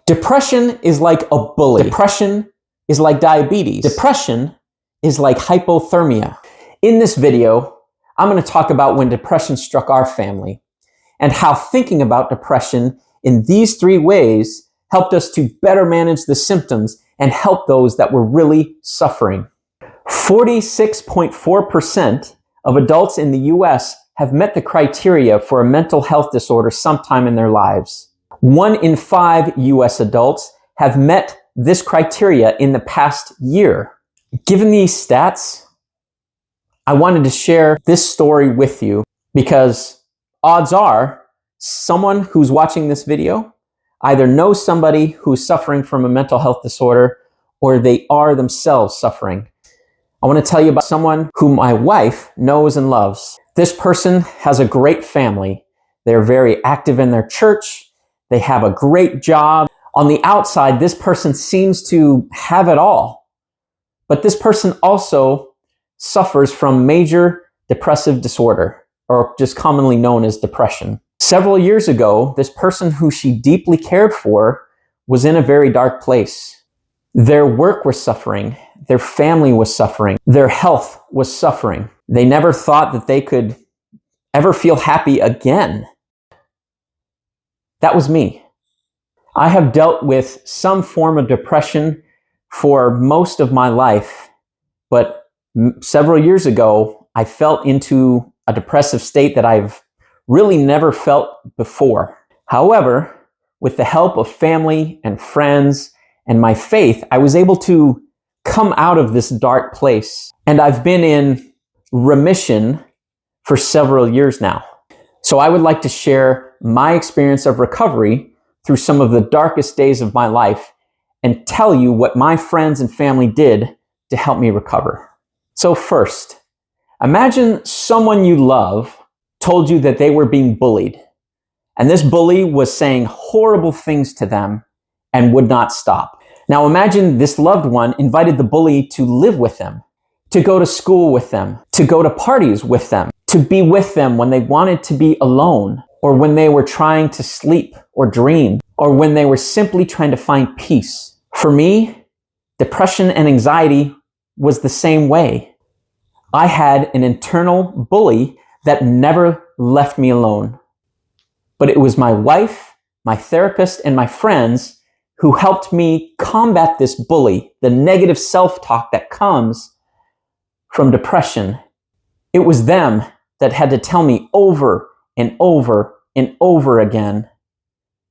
Depression is like a bully. Depression is like diabetes. Depression is like hypothermia. In this video, I'm going to talk about when depression struck our family and how thinking about depression in these three ways helped us to better manage the symptoms and help those that were really suffering. 46.4% of adults in the US have met the criteria for a mental health disorder sometime in their lives. 1 in 5 US adults have met this criteria in the past year. Given these stats, I wanted to share this story with you because odds are someone who's watching this video either knows somebody who's suffering from a mental health disorder or they are themselves suffering. I want to tell you about someone who my wife knows and loves. This person has a great family. They're very active in their church. They have a great job. On the outside, this person seems to have it all. But this person also suffers from major depressive disorder, or just commonly known as depression. Several years ago, this person who she deeply cared for was in a very dark place. Their work was suffering. Their family was suffering. Their health was suffering. They never thought that they could ever feel happy again. That was me. I have dealt with some form of depression for most of my life, but several years ago, I fell into a depressive state that I've really never felt before. However, with the help of family and friends and my faith, I was able to come out of this dark place, and I've been in remission for several years now. So I would like to share my experience of recovery through some of the darkest days of my life and tell you what my friends and family did to help me recover. So first, imagine someone you love told you that they were being bullied, and this bully was saying horrible things to them and would not stop. Now imagine this loved one invited the bully to live with them, to go to school with them, to go to parties with them, to be with them when they wanted to be alone, or when they were trying to sleep or dream, or when they were simply trying to find peace. For me, depression and anxiety was the same way. I had an internal bully that never left me alone. But it was my wife, my therapist, and my friends who helped me combat this bully, the negative self-talk that comes from depression. It was them that had to tell me over and over and over again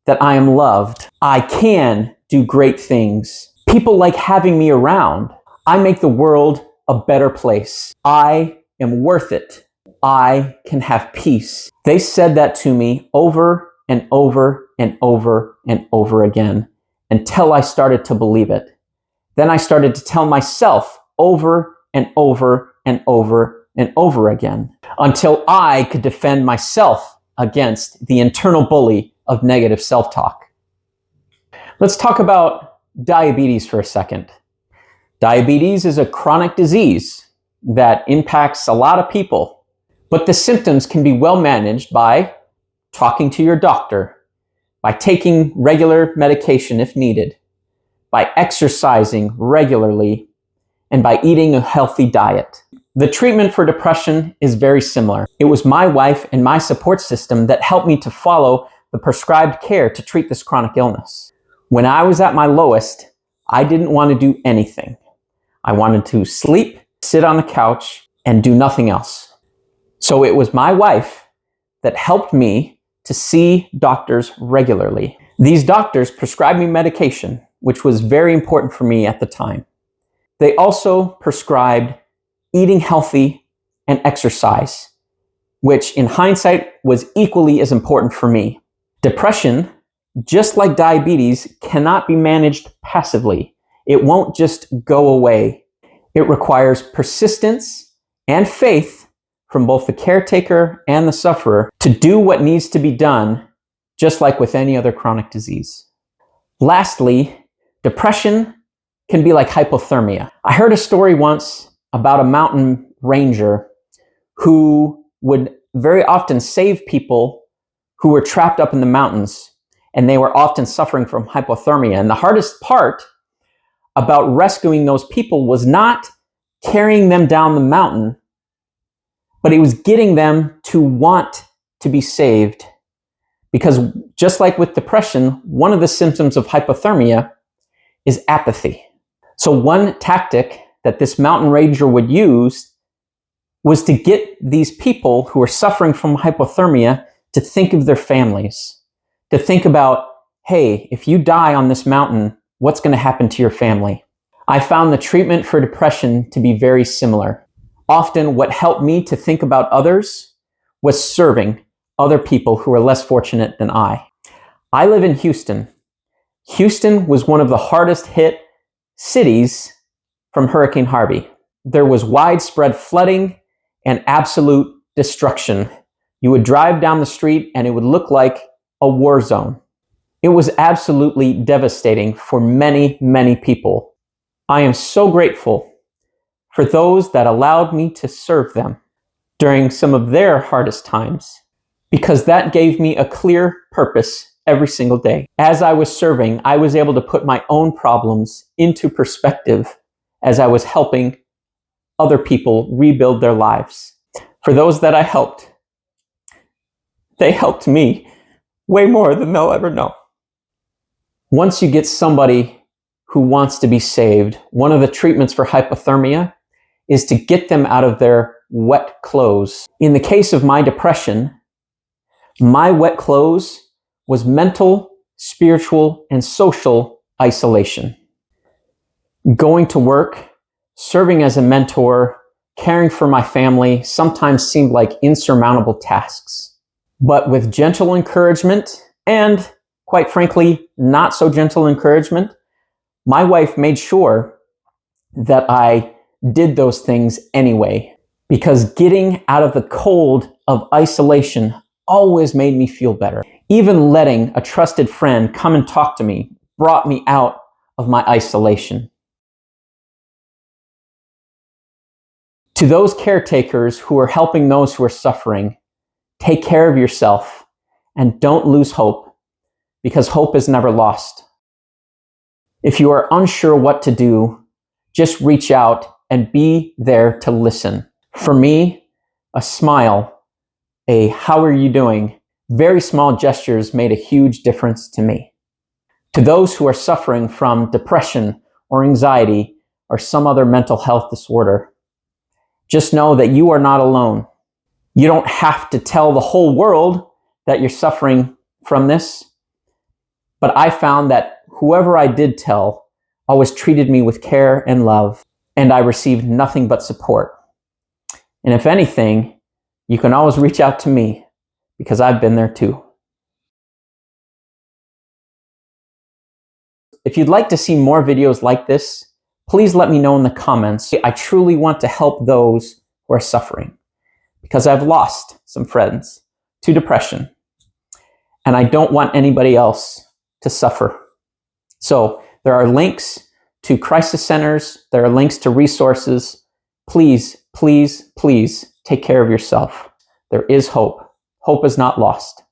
that I am loved. I can do great things. People like having me around. I make the world a better place. I am worth it. I can have peace. They said that to me over and over and over and over again until I started to believe it. Then I started to tell myself over and over and over and over again until I could defend myself against the internal bully of negative self-talk. Let's talk about diabetes for a second. Diabetes is a chronic disease that impacts a lot of people, but the symptoms can be well managed by talking to your doctor, by taking regular medication if needed, by exercising regularly, and by eating a healthy diet. The treatment for depression is very similar. It was my wife and my support system that helped me to follow the prescribed care to treat this chronic illness. When I was at my lowest, I didn't want to do anything. I wanted to sleep, sit on the couch, and do nothing else. So it was my wife that helped me to see doctors regularly. These doctors prescribed me medication, which was very important for me at the time. They also prescribed eating healthy and exercise, which in hindsight was equally as important for me. Depression, just like diabetes, cannot be managed passively. It won't just go away. It requires persistence and faith from both the caretaker and the sufferer to do what needs to be done, just like with any other chronic disease. Lastly, depression can be like hypothermia. I heard a story once about a mountain ranger who would very often save people who were trapped up in the mountains and they were often suffering from hypothermia. And the hardest part about rescuing those people was not carrying them down the mountain, but it was getting them to want to be saved. Because just like with depression, one of the symptoms of hypothermia is apathy. So one tactic that this mountain ranger would use was to get these people who are suffering from hypothermia to think of their families, to think about, hey, if you die on this mountain, what's going to happen to your family? I found the treatment for depression to be very similar. Often what helped me to think about others was serving other people who are less fortunate than I. I live in Houston. Houston was one of the hardest hit cities from Hurricane Harvey. There was widespread flooding and absolute destruction. You would drive down the street and it would look like a war zone. It was absolutely devastating for many, many people. I am so grateful for those that allowed me to serve them during some of their hardest times, because that gave me a clear purpose every single day. As I was serving, I was able to put my own problems into perspective as I was helping other people rebuild their lives. For those that I helped, they helped me way more than they'll ever know. Once you get somebody who wants to be saved, one of the treatments for hypothermia is to get them out of their wet clothes. In the case of my depression, my wet clothes was mental, spiritual, and social isolation. Going to work, serving as a mentor, caring for my family sometimes seemed like insurmountable tasks. But with gentle encouragement and, quite frankly, not so gentle encouragement, my wife made sure that I did those things anyway, because getting out of the cold of isolation always made me feel better. Even letting a trusted friend come and talk to me brought me out of my isolation. To those caretakers who are helping those who are suffering, take care of yourself and don't lose hope, because hope is never lost. If you are unsure what to do, just reach out and be there to listen. For me, a smile, a "how are you doing?" very small gestures made a huge difference to me. To those who are suffering from depression or anxiety or some other mental health disorder, just know that you are not alone. You don't have to tell the whole world that you're suffering from this, but I found that whoever I did tell always treated me with care and love, and I received nothing but support. And if anything, you can always reach out to me, because I've been there too. If you'd like to see more videos like this, please let me know in the comments. I truly want to help those who are suffering, because I've lost some friends to depression, and I don't want anybody else to suffer. So there are links to crisis centers, there are links to resources. Please, please, please take care of yourself. There is hope. Hope is not lost.